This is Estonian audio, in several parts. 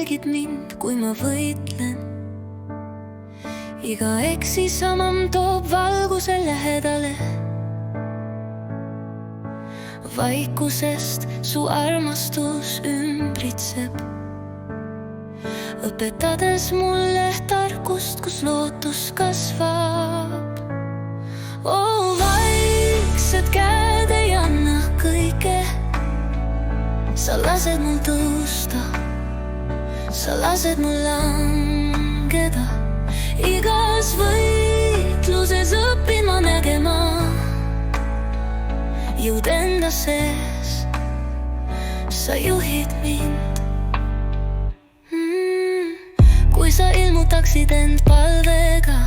jälgid mind, kui ma võitlen. Iga eksisamam toob valguse lähedale. Vaikusest su armastus ümbritseb, õpetades mulle tarkust, kus lootus kasvab. Vaiksed käed ei anna kõike, sa lased mul tõusta, sa lased mul langeda. Igas võitluses õpin ma nägema jõud enda sees, sa juhid mind. Kui sa ilmutaksid end palvega,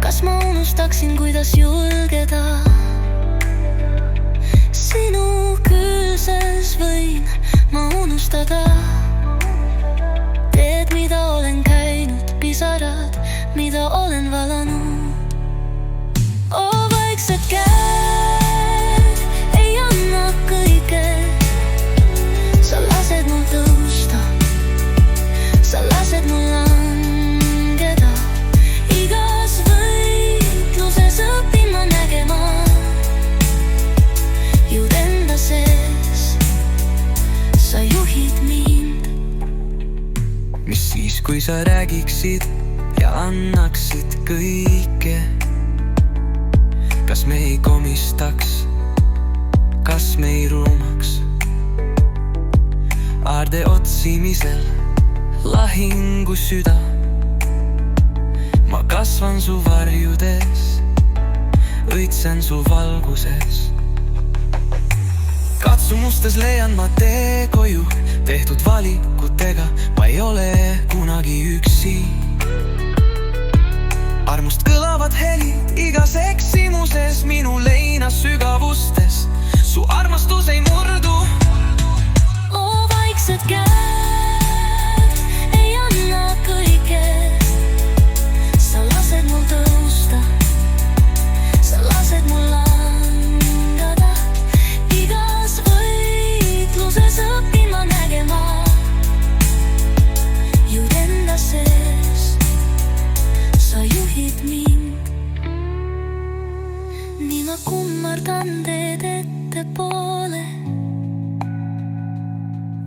kas ma unustaksin, kuidas julgeda? Sinu külses võin ma unustada teed, mida olen käinud, pisarad, mida olen valanud. Vaiksed käed ei anna kõike, sa lased mul tõusta, sa lased mul langeda. Igas võitluses õpin ma nägema jõud enda sees, sa juhid mind. Mis siis, kui sa räägiksid ja annaksid kõike? Kas me ei komistaks, kas me ei rumaks? Aarde otsimisel lahingu süda. Ma kasvan su varjudes, õitsen su valguses. Katsumustes leian ma tee koju, tehtud valikutega ma ei ole kunagi üksi. Armust kõlavad helid igas eksimuses, minu leinas sügavustes, su armastus ei murdu. Vaiksed käed ei anna kõike, sa lased mul tõusta, sa lased mul langeda. Igas võitluses õpin ma nägema jõud enda sees, sa juhid mind. Nii ma kummardan teed ettepoole,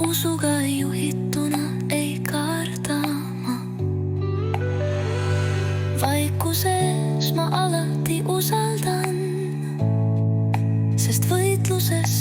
usuga juhituna ei karda ma. Vaikuses ma alati usaldan, sest võitluses